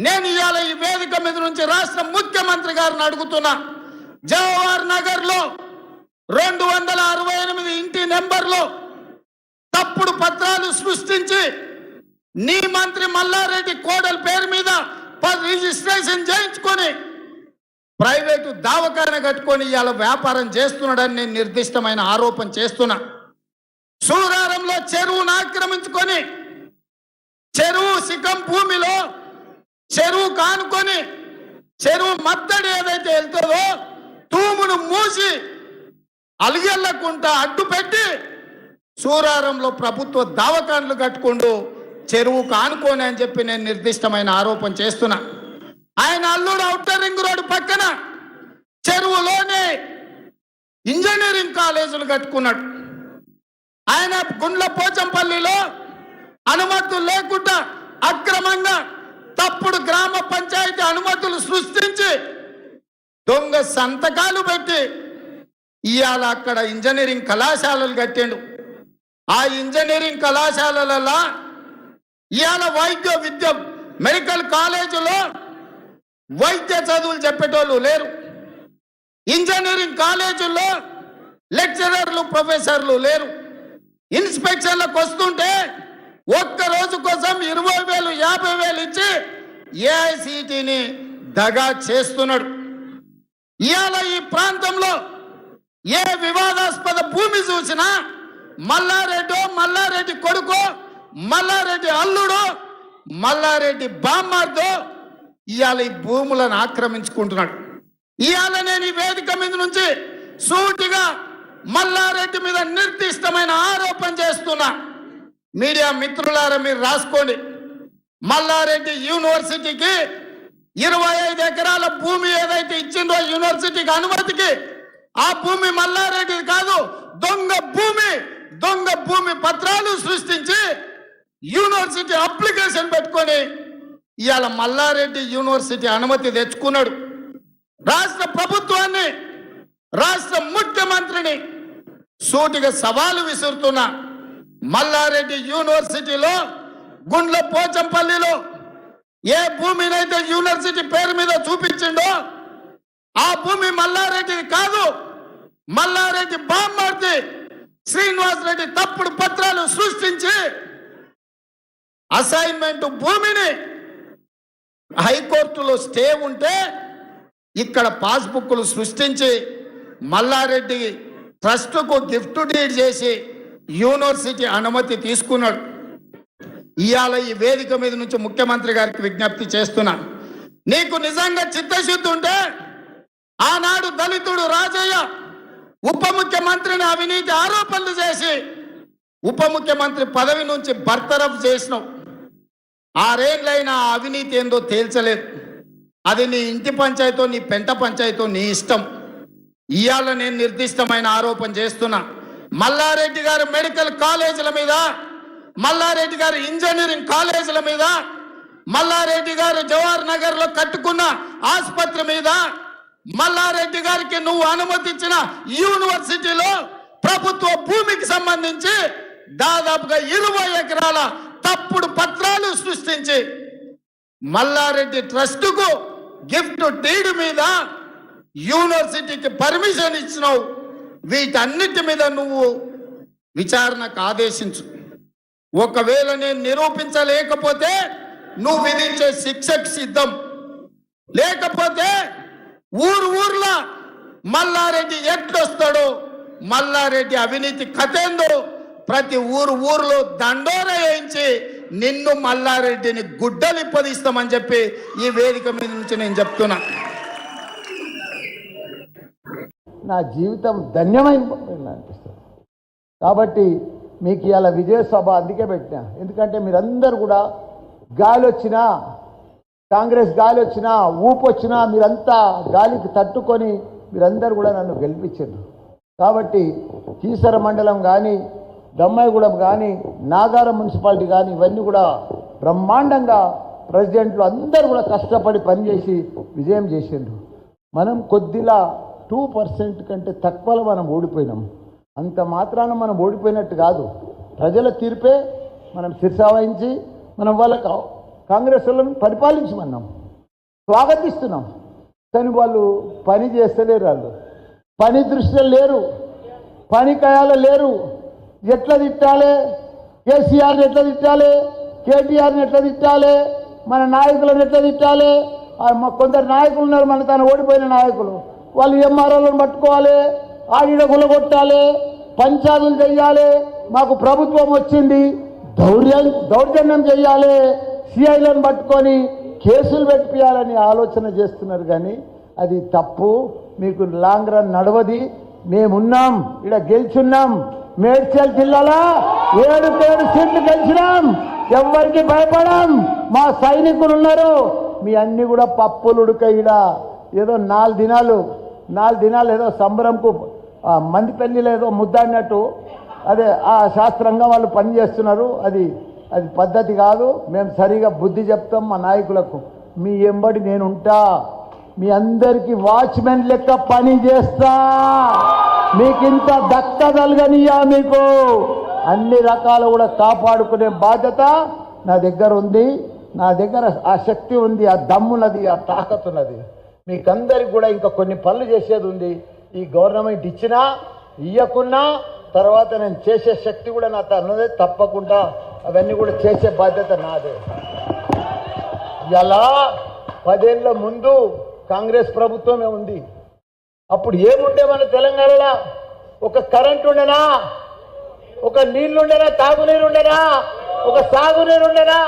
నేను ఇవాళ ఈ వేదిక మీద నుంచి రాష్ట్ర ముఖ్యమంత్రి గారిని అడుగుతున్నా, జవహర్ నగర్ లో 268 ఇంటి నెంబర్లో తప్పుడు పత్రాలు సృష్టించి నీ మంత్రి మల్లారెడ్డి కోడల పేరు మీద రిజిస్ట్రేషన్ చేయించుకొని ప్రైవేటు దవాఖాన కట్టుకొని ఇవాళ వ్యాపారం చేస్తున్నాడని నేను నిర్దిష్టమైన ఆరోపణ చేస్తున్నా. సూరారంలో చెరువును ఆక్రమించుకొని చెరువు శిఖం భూమిలో చెరువు కానుకొని చెరువు మత్తడి ఏదైతే వెళ్తుందో తూమును మూసి అలిగెళ్లకుంటా అడ్డు పెట్టి సూరారంలో ప్రభుత్వ దవాఖానలు కట్టుకుంటూ చెరువు కానుకోని అని చెప్పి నేను నిర్దిష్టమైన ఆరోపణ చేస్తున్నా. ఆయన అల్లుడు ఔటర్ రింగ్ రోడ్డు పక్కన చెరువులోనే ఇంజనీరింగ్ కాలేజీలు కట్టుకున్నాడు. ఆయన గుండ్ల పోచంపల్లిలో అనుమతులు లేకుండా అక్రమంగా తప్పుడు గ్రామ పంచాయతీ అనుమతులు సృష్టించి దొంగ సంతకాలు పెట్టి ఇవాళ అక్కడ ఇంజనీరింగ్ కళాశాలలు కట్టిండు. ఆ ఇంజనీరింగ్ కళాశాలలలో ఇవాళ వైద్య విద్య మెడికల్ కాలేజీలో వైద్య చదువులు చెప్పేటోళ్ళు లేరు. ఇంజనీరింగ్ కాలేజీల్లో లెక్చరర్లు ప్రొఫెసర్లు లేరు. ఇన్స్పెక్షన్లకు వస్తుంటే ఒక్క రోజు కోసం 20,000 50,000 ఇచ్చి ఏఐసిటిని దగా చేస్తున్నాడు. ఇవాళ ఈ ప్రాంతంలో ఏ వివాదాస్పద భూమి చూసినా మల్లారెడ్డి కొడుకో, మల్లారెడ్డి అల్లుడో, మల్లారెడ్డి బామ్మార్దో ఇవాళ ఈ భూములను ఆక్రమించుకుంటున్నాడు. ఇవాళ నేను ఈ వేదిక మీద నుంచి సూటిగా మల్లారెడ్డి మీద నిర్దిష్టమైన ఆరోపణ చేస్తున్నా. మీడియా మిత్రులారా మీరు రాసుకోండి. మల్లారెడ్డి యూనివర్సిటీకి 25 ఎకరాల భూమి ఏదైతే ఇచ్చిందో యూనివర్సిటీకి అనుమతికి, ఆ భూమి మల్లారెడ్డి కాదు, దొంగ భూమి పత్రాలు సృష్టించి యూనివర్సిటీ అప్లికేషన్ పెట్టుకొని ఇవాళ మల్లారెడ్డి యూనివర్సిటీ అనుమతి తెచ్చుకున్నాడు. రాష్ట్ర ప్రభుత్వాన్ని, రాష్ట్ర ముఖ్యమంత్రిని సూటిగా సవాలు విసురుతున్నా. మల్లారెడ్డి యూనివర్సిటీలో గుండ్ల పోచంపల్లిలో ఏ భూమినైతే యూనివర్సిటీ పేరు మీద చూపించిండో ఆ భూమి మల్లారెడ్డి కాదు, మల్లారెడ్డి బామ్మార్ది శ్రీనివాస్ రెడ్డి తప్పుడు పత్రాలు సృష్టించి అసైన్మెంట్ భూమిని హైకోర్టులో స్టే ఉంటే ఇక్కడ పాస్బుక్లు సృష్టించి మల్లారెడ్డి ట్రస్టుకు గిఫ్ట్ డీడ్ చేసి యూనివర్సిటీ అనుమతి తీసుకున్నాడు. ఇవాళ ఈ వేదిక మీద నుంచి ముఖ్యమంత్రి గారికి విజ్ఞప్తి చేస్తున్నా, నీకు నిజంగా చిత్తశుద్ధి ఉంటే ఆనాడు దళితుడు రాజయ్య ఉప ముఖ్యమంత్రిని అవినీతి ఆరోపణలు చేసి ఉప ముఖ్యమంత్రి పదవి నుంచి బర్తరఫ్ చేసినావు. 6 ఏళ్ళైనా ఆ అవినీతి ఏందో తేల్చలేదు. అది నీ ఇంటి పంచాయతో, నీ పెంట పంచాయతో నీ ఇష్టం. ఇవాళ నేను నిర్దిష్టమైన ఆరోపణ చేస్తున్నా. మల్లారెడ్డి గారు మెడికల్ కాలేజీల మీద, మల్లారెడ్డి గారు ఇంజనీరింగ్ కాలేజీల మీద, మల్లారెడ్డి గారు జవహర్ నగర్ లో కట్టుకున్న ఆసుపత్రి మీద, మల్లారెడ్డి గారికి నువ్వు అనుమతించిన యూనివర్సిటీలో ప్రభుత్వ భూమికి సంబంధించి దాదాపుగా 20 ఎకరాల తప్పుడు పత్రాలు సృష్టించి మల్లారెడ్డి ట్రస్టుకు గిఫ్ట్ డీడ్ మీద యూనివర్సిటీకి పర్మిషన్ ఇచ్చినావు. వీటన్నిటి మీద నువ్వు విచారణకు ఆదేశించు. ఒకవేళ నేను నిరూపించలేకపోతే నువ్వు విధించే శిక్షకు సిద్ధం. లేకపోతే ఊర్లో మల్లారెడ్డి ఎట్లొస్తాడో, మల్లారెడ్డి అవినీతి కథేందో ప్రతి ఊర్లో దండోర వేయించి నిన్ను మల్లారెడ్డిని గుడ్డలిప్పదిస్తామని చెప్పి ఈ వేదిక మీద నుంచి నేను చెప్తున్నా. నా జీవితం ధన్యమైన అనిపిస్తుంది. కాబట్టి మీకు ఇలా విజయ సభ అందుకే పెట్టినా. ఎందుకంటే మీరందరూ కూడా గాలి వచ్చినా, కాంగ్రెస్ గాలి వచ్చినా, ఊపు వచ్చినా మీరంతా గాలికి తట్టుకొని మీరందరూ కూడా నన్ను గెలిపించారు. కాబట్టి కీసర మండలం కానీ, దమ్మాయిగూడెం కానీ, నాగారం మున్సిపాలిటీ కానీ ఇవన్నీ కూడా బ్రహ్మాండంగా ప్రెసిడెంట్లు అందరూ కూడా కష్టపడి పనిచేసి విజయం చేసిండ్రు. మనం కొద్దిలా 2% కంటే తక్కువలో మనం ఓడిపోయినాం. అంత మాత్రాన మనం ఓడిపోయినట్టు కాదు. ప్రజల తీర్పే మనం శిరస వహించి మనం వాళ్ళకు కాంగ్రెస్ వాళ్ళని పరిపాలించమన్నాం, స్వాగతిస్తున్నాం. కానీ వాళ్ళు పని చేస్తలేరు, వాళ్ళు పని దృష్టిలో లేరు, పని కయాల లేరు. ఎట్లా తిట్టాలి, కేసీఆర్ని ఎట్లా తిట్టాలి, కేటీఆర్ని ఎట్లా తిట్టాలి, మన నాయకులను ఎట్లా తిట్టాలి. కొందరు నాయకులు ఉన్నారు, మన తను ఓడిపోయిన నాయకులు, వాళ్ళు ఎంఆర్ఓలను పట్టుకోవాలి, ఆడిడ గులగొట్టాలి, పంచాయతీలు చెయ్యాలి, మాకు ప్రభుత్వం వచ్చింది, దౌర్జన్యం చెయ్యాలి, సిఐలను పట్టుకొని కేసులు పెట్టియాలని ఆలోచన చేస్తున్నారు. కానీ అది తప్పు, మీకు లాంగ్ రన్ నడవది. మేమున్నాం, ఇక్కడ గెలిచున్నాం. మేడ్చల్ జిల్లాలో 7 సీట్లు గెలిచినాం, ఎవరికి భయపడం. మా సైనికులు ఉన్నారు. మీ అన్ని కూడా పప్పులు ఉడకయిడ ఏదో 4 దినాలు ఏదో సంబరంకు మంది పెళ్లిలో ఏదో ముద్దాడినట్టు అదే ఆ శాస్త్రంగా వాళ్ళు పనిచేస్తున్నారు. అది పద్ధతి కాదు. మేము సరిగా బుద్ధి చెప్తాం మా నాయకులకు. మీ ఎంబడి నేనుంటా, మీ అందరికీ వాచ్మెన్ లెక్క పని చేస్తా. మీకింత దక్కదలగనియా, మీకు అన్ని రకాలు కూడా కాపాడుకునే బాధ్యత నా దగ్గర ఉంది. నా దగ్గర ఆ శక్తి ఉంది, ఆ దమ్మున్నది, ఆ తాకతున్నది. మీకందరికి కూడా ఇంకా కొన్ని పనులు చేసేది ఉంది. ఈ గవర్నమెంట్ ఇచ్చినా ఇయ్యకున్నా తర్వాత నేను చేసే శక్తి కూడా నాతో అన్నదే. తప్పకుండా అవన్నీ కూడా చేసే బాధ్యత నాదే. ఇలా 10 ఏళ్ల ముందు కాంగ్రెస్ ప్రభుత్వమే ఉంది. అప్పుడు ఏముండే మన తెలంగాణలో? ఒక కరెంట్ ఉండేనా, ఒక నీళ్లు ఉండేనా, తాగునీరు ఉండేనా, ఒక సాగునీరు ఉండేనా,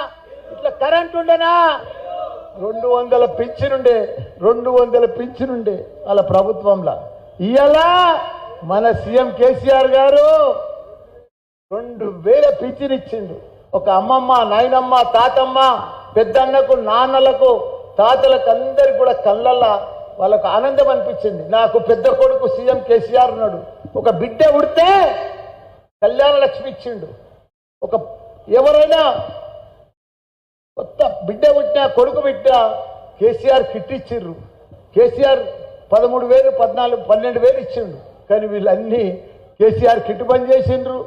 ఇట్లా కరెంట్ ఉండేనా? 200 పింఛనుండే వాళ్ళ ప్రభుత్వంలో. ఇవాళ మన సీఎం కేసీఆర్ గారు 2000 పింఛన్ ఇచ్చిండు. ఒక అమ్మమ్మ, నాయనమ్మ, తాతమ్మ, పెద్దన్నకు, నాన్నలకు, తాతలకు అందరికి కూడా కళ్ళల్లా వాళ్ళకు ఆనందం అనిపించింది. నాకు పెద్ద కొడుకు సీఎం కేసీఆర్ ఉన్నాడు. ఒక బిడ్డ ఉడితే కళ్యాణ లక్ష్మి ఇచ్చిండు. ఎవరైనా కొత్త బిడ్డ పుట్టినా, కొడుకు పుట్టినా కేసీఆర్ కిట్ ఇచ్చిర్రు. కేసీఆర్ 13,000, 14,000, 12,000 ఇచ్చిండు. కానీ వీళ్ళన్నీ కేసీఆర్ కిట్ బంద్ చేసిండ్రు,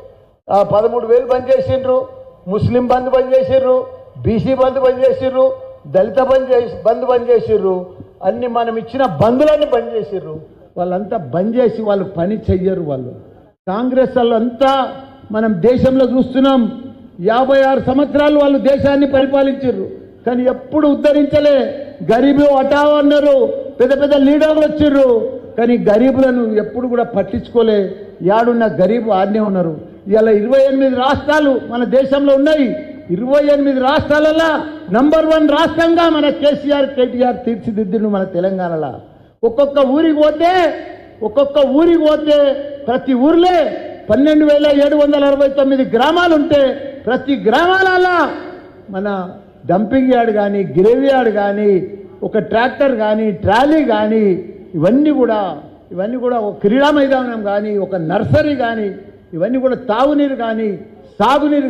13,000 బంద్ చేసిండ్రు, ముస్లిం బంద్ బంద్ చేసిర్రు, బీసీ బంద్ బంద్ చేసిర్రు, దళిత బంద్ బంద్ చేసిర్రు. అన్ని మనం ఇచ్చిన బంధులన్నీ బంద్ చేసిర్రు. వాళ్ళంతా బంద్ చేసి వాళ్ళు పని చెయ్యరు. వాళ్ళు కాంగ్రెస్ వాళ్ళంతా మనం దేశంలో చూస్తున్నాం. 56 సంవత్సరాలు వాళ్ళు దేశాన్ని పరిపాలించారు, కానీ ఎప్పుడు ఉద్ధరించలే. గరీబు హఠావో అన్నారు, పెద్ద పెద్ద లీడర్లు వచ్చిర్రు, కానీ గరీబులను ఎప్పుడు కూడా పట్టించుకోలే. యాడున్న గరీబు ఆడనే ఉన్నారు. ఇలా 28 రాష్ట్రాలు మన దేశంలో ఉన్నాయి. 28 రాష్ట్రాలలో నంబర్ 1 రాష్ట్రంగా మన కేసీఆర్, కేటీఆర్ తీర్చిదిద్దిండు మన తెలంగాణలో. ఒక్కొక్క ఊరికి పోతే ప్రతి ఊర్లే 12,769 గ్రామాలు ఉంటే ప్రతి గ్రామాలలో మన డంపింగ్ యార్డ్ కానీ, గ్రేవ్ యార్డ్ కానీ, ఒక ట్రాక్టర్ కానీ, ట్రాలీ కానీ, ఇవన్నీ కూడా ఒక క్రీడా మైదానం కానీ, ఒక నర్సరీ కానీ, ఇవన్నీ కూడా తాగునీరు కానీ, సాగునీరు